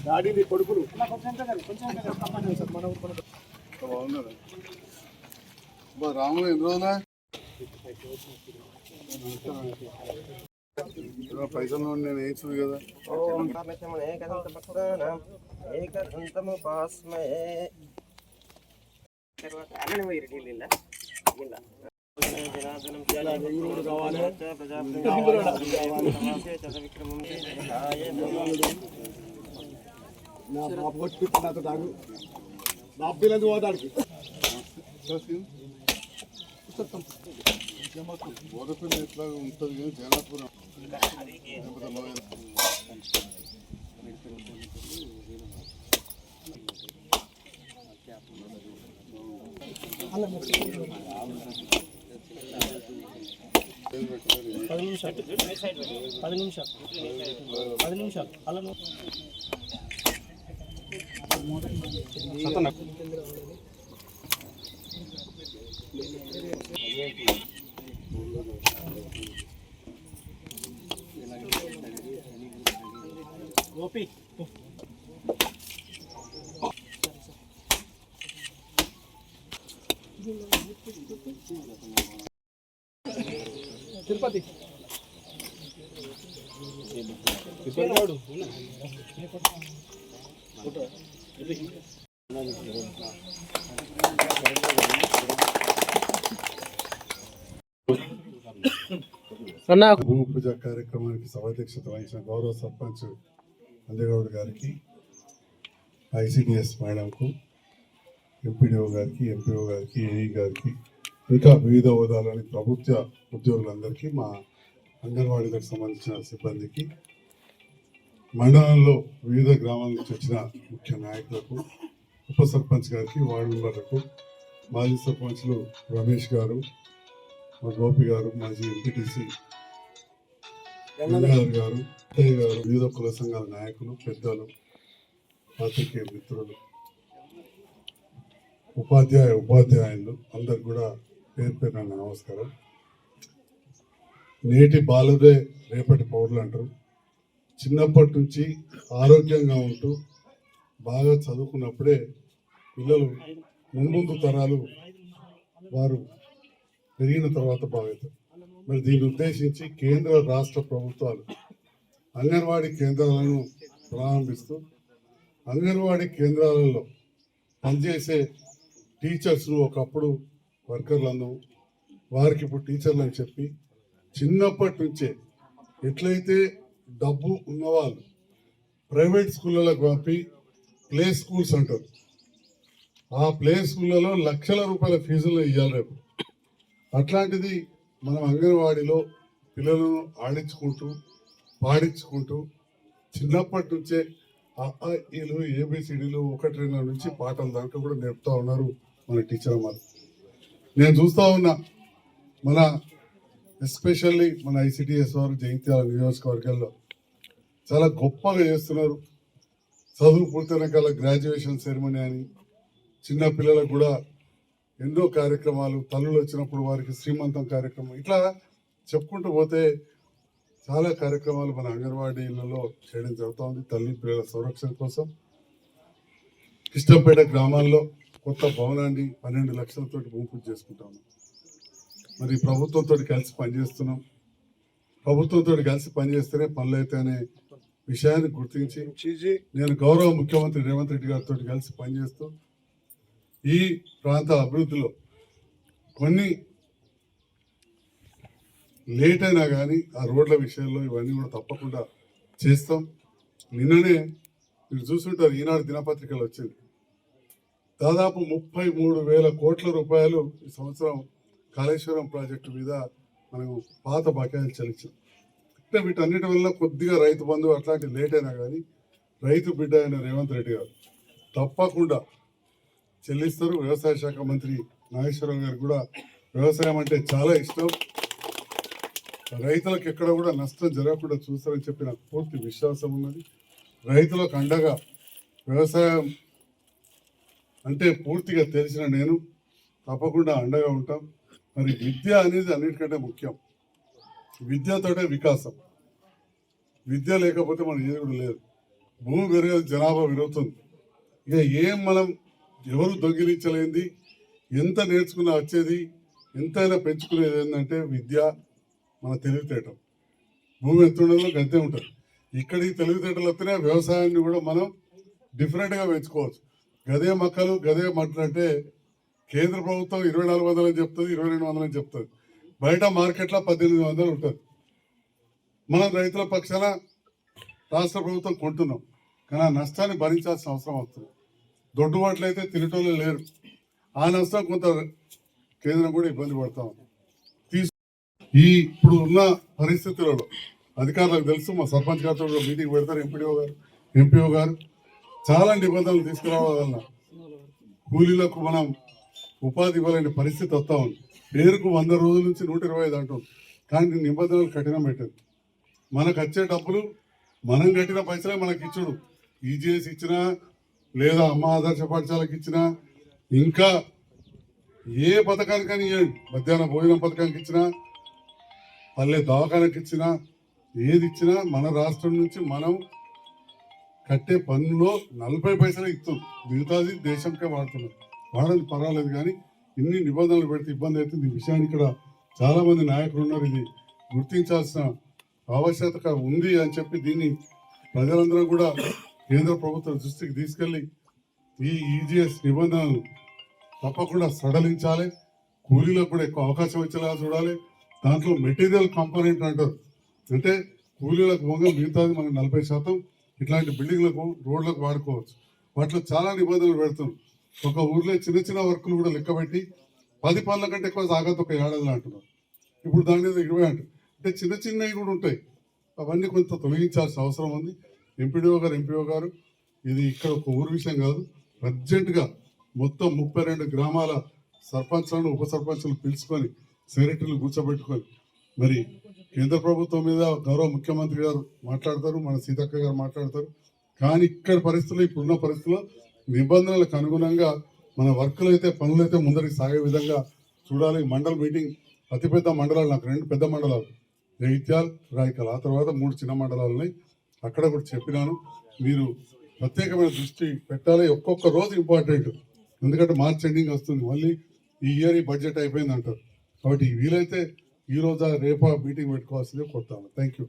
Daddy కొడుకులు రాములు ఎన్ని రోజులా పైసలు నేను వేయించు కదా నాతో తాగు బాబీలందు పోతాడికి బోధపల్లి ఎట్లా ఉంటుంది కానీ జనాపురం పది నిమిషాలు అలా గోపి తిరుపతి భూమి పూజ కార్యక్రమానికి సభాధ్యక్షత వహించిన గౌరవ సర్పంచ్ అంజగౌడ్ గారికి, ఐసిడిఎస్ మేడంకు, ఎంపీడీఓ గారికి, ఎంపీఓ గారికి, ఏఈ గారికి, ఇంకా వివిధ హోదాలోని ప్రభుత్వ ఉద్యోగులందరికీ, మా అంగన్వాడీలకు సంబంధించిన సిబ్బందికి, మండలంలో వివిధ గ్రామాల నుంచి వచ్చిన ముఖ్య నాయకులకు, ఉప సర్పంచ్ గారికి, వార్డు మెంబర్లకు, మాజీ సర్పంచ్లు రమేష్ గారు, మా గోపి గారు, మాజీ ఎంపీటీసీ గంగాధర్ గారు, అత్తయ్య గారు, వివిధ కుల సంఘాల నాయకులు, పెద్దలు, పాత్రికేయ మిత్రులు, ఉపాధ్యాయులు అందరు కూడా పేరు పేరు నమస్కారం. నేటి బాలురే రేపటి పౌరులు అంటారు. చిన్నప్పటి నుంచి ఆరోగ్యంగా ఉంటూ బాగా చదువుకున్నప్పుడే పిల్లలు ముందు తరాలు వారు పెరిగిన తర్వాత బాగుతారు. మరి దీన్ని ఉద్దేశించి కేంద్ర రాష్ట్ర ప్రభుత్వాలు అంగన్వాడీ కేంద్రాలను ప్రారంభిస్తూ అంగన్వాడీ కేంద్రాలలో పనిచేసే టీచర్స్ను ఒకప్పుడు వర్కర్లను వారికి ఇప్పుడు టీచర్లు అని చెప్పి చిన్నప్పటి నుంచే ఎట్లయితే డబ్బు ఉన్నవాళ్ళు ప్రైవేట్ స్కూళ్ళకు పంపి ప్లే స్కూల్స్ అంటారు, ఆ ప్లే స్కూళ్ళలో లక్షల రూపాయల ఫీజులు ఇవ్వాలి రేపు. అట్లాంటిది మనం అంగన్వాడీలో పిల్లలను ఆడించుకుంటూ పాడించుకుంటూ చిన్నప్పటి నుంచే ఈలు ఏబిసిడీలు 1-2 నుంచి పాటల దాంట్లో కూడా నేర్పుతా ఉన్నారు మన టీచర్ అమ్మలు. నేను చూస్తూ ఉన్నా మన ఎస్పెషల్లీ మన ఐసిడిఎస్ వారు జగిత్యాల నియోజకవర్గాల్లో చాలా గొప్పగా చేస్తున్నారు. చదువు పూర్తయిన గ్రాడ్యుయేషన్ సెరమనీ అని, చిన్న పిల్లలకు కూడా ఎన్నో కార్యక్రమాలు, తల్లులు వచ్చినప్పుడు వారికి శ్రీమంతం కార్యక్రమం, ఇట్లా చెప్పుకుంటూ పోతే చాలా కార్యక్రమాలు మన అంగన్వాడీలలో చేయడం జరుగుతూ ఉంది. తల్లి పిల్లల సంరక్షణ కోసం కిష్టంపేట గ్రామాల్లో కొత్త భవనాన్ని 12 లక్షలతోటి భూమి పూజ చేసుకుంటాము. మరి ప్రభుత్వంతో కలిసి పనిచేస్తున్నాం. ప్రభుత్వంతో కలిసి పనిచేస్తేనే పనులు అయితే అనే విషయాన్ని గుర్తించి నేను గౌరవ ముఖ్యమంత్రి రేవంత్ రెడ్డి గారితో కలిసి పనిచేస్తూ ఈ ప్రాంత అభివృద్ధిలో కొన్ని లేట్ అయినా కానీ ఆ రోడ్ల విషయంలో ఇవన్నీ కూడా తప్పకుండా చేస్తాం. నిన్ననే మీరు చూస్తుంటారు, ఈనాడు దినపత్రికలు వచ్చింది, దాదాపు 33,000 కోట్ల రూపాయలు ఈ సంవత్సరం కాళేశ్వరం ప్రాజెక్టు మీద మనం పాత బకాయిలు చెల్లించాం. అంటే వీటన్నిటి వల్ల కొద్దిగా రైతు బంధు అట్లాంటి లేట్ అయినా కానీ రైతు బిడ్డ అయిన రేవంత్ రెడ్డి గారు తప్పకుండా చెల్లిస్తారు. వ్యవసాయ శాఖ మంత్రి నాగేశ్వరరావు గారు కూడా వ్యవసాయం అంటే చాలా ఇష్టం, రైతులకు ఎక్కడ కూడా నష్టం జరగకుండా చూస్తారని చెప్పి నాకు పూర్తి విశ్వాసం ఉన్నది. రైతులకు అండగా వ్యవసాయం అంటే పూర్తిగా తెలిసిన నేను తప్పకుండా అండగా ఉంటాం. మరి విద్య అనేది అన్నిటికంటే ముఖ్యం. విద్యతోటే వికాసం. విద్య లేకపోతే మన ఏది కూడా లేదు. భూమి పెరిగేది, జనాభా పెరుగుతుంది. ఇక ఏం మనం ఎవరు దొంగిలించలేంది, ఎంత నేర్చుకున్నా వచ్చేది, ఎంతైనా పెంచుకునేది ఏంటంటే విద్య, మన తెలివితేటలు. భూమి ఎంత ఉండదో అంతే ఉంటుంది. ఇక్కడికి తెలివితేటలు వస్తేనే వ్యవసాయాన్ని కూడా మనం డిఫరెంట్గా పెంచుకోవచ్చు. గదే మొక్కలు గదే మట్లు అంటే కేంద్ర ప్రభుత్వం 2400 అని చెప్తుంది, 2200 అని చెప్తుంది. బయట మార్కెట్లో 1800 ఉంటుంది. మనం రైతుల పక్షాన రాష్ట్ర ప్రభుత్వం కొంటున్నాం, కానీ ఆ నష్టాన్ని భరించాల్సిన అవసరం వస్తుంది. దొడ్డుబాట్లు అయితే తినటోళ్ళు లేరు. ఆ నష్టం కొంత కేంద్రం కూడా ఇబ్బంది పడతా ఉంది. ఇప్పుడు ఉన్న పరిస్థితులలో అధికారులకు తెలుసు, మా సర్పంచ్ గారితో కూడా మీటింగ్ పెడతారు, ఎంపీఓ గారు చాలా నిబంధనలు తీసుకురావాలన్నా కూలీలకు మనం ఉపాధి ఇవ్వలేని పరిస్థితి వస్తా ఉంది. పేరుకు 100 రోజుల నుంచి 125 అంటుంది, కానీ నిబంధనలు కఠినం పెట్టదు. మనకు వచ్చే డబ్బులు మనం కట్టిన పైసలే మనకి ఇచ్చుడు. ఈజీఎస్ ఇచ్చినా లేదా అమ్మ ఆదర్శ పాఠశాలకు ఇచ్చినా, ఇంకా ఏ పథకానికని ఇవ్వండి, మధ్యాహ్న భోజనం పథకానికి ఇచ్చినా, పల్లె దవాఖానకి ఇచ్చినా, ఏది ఇచ్చినా మన రాష్ట్రం నుంచి మనం కట్టే పన్నులో 40 పైసలే ఇస్తుంది. మిగతాది దేశంకే వాడుతున్నారు. వాడని పర్వాలేదు, కానీ ఇన్ని నిబంధనలు పెడితే ఇబ్బంది అవుతుంది. ఈ విషయాన్ని ఇక్కడ చాలా మంది నాయకులు ఉన్నారు, ఇది గుర్తించాల్సిన ఆవశ్యకత ఉంది అని చెప్పి దీన్ని ప్రజలందరూ కూడా కేంద్ర ప్రభుత్వం దృష్టికి తీసుకెళ్లి ఈ ఈజీఎస్ నిబంధనలు తప్పకుండా సడలించాలి. కూలీలకు కూడా ఎక్కువ అవకాశం ఇచ్చేలా చూడాలి. దాంట్లో మెటీరియల్ కాంపోనెంట్ అంటారు, అంటే కూలీలకు పోగా మిగతాది మనం 40% ఇట్లాంటి బిల్డింగ్లకు రోడ్లకు వాడుకోవచ్చు. వాటిలో చాలా నిబంధనలు పెడుతున్నాం. ఒక ఊర్లో చిన్న చిన్న వర్కులు కూడా లెక్క పెట్టి 10 పనుల కంటే ఎక్కువ సాగదు ఒక ఏడాదిలో అంటున్నారు. ఇప్పుడు దాని మీద 20 అంటారు. అంటే చిన్న చిన్నవి కూడా ఉంటాయి. అవన్నీ కొంత తొలగించాల్సిన అవసరం ఉంది. ఎంపీఓ గారు ఇది ఇక్కడ ఒక ఊరు విషయం కాదు, అర్జెంటుగా మొత్తం 32 గ్రామాల సర్పంచ్లను ఉప సర్పంచ్లు పిలుచుకొని సెక్రటరీలు కూర్చోబెట్టుకొని, మరి కేంద్ర ప్రభుత్వం మీద గౌరవ ముఖ్యమంత్రి గారు మాట్లాడతారు, మన సీతక్క గారు మాట్లాడతారు. కానీ ఇక్కడ పరిస్థితుల్లో, ఇప్పుడున్న పరిస్థితుల్లో నిబంధనలకు అనుగుణంగా మన వర్కులు అయితే పనులు అయితే ముందరికి సాగే విధంగా చూడాలి. మండల మీటింగ్, అతిపెద్ద మండలాలు నాకు 2 పెద్ద మండలాలు, జగిత్యాల్, రాయకల్, ఆ తర్వాత 3 చిన్న మండలాలు ఉన్నాయి. అక్కడ కూడా చెప్పినాను, మీరు ప్రత్యేకమైన దృష్టి పెట్టాలి. ఒక్కొక్క రోజు ఇంపార్టెంట్, ఎందుకంటే మార్చ్ ఎండింగ్ వస్తుంది, మళ్ళీ ఈ ఇయర్ ఈ బడ్జెట్ అయిపోయింది అంటారు. కాబట్టి వీలైతే ఈ రోజా రేపా మీటింగ్ పెట్టుకోవాల్సిందే కోరుతాను. Thank you.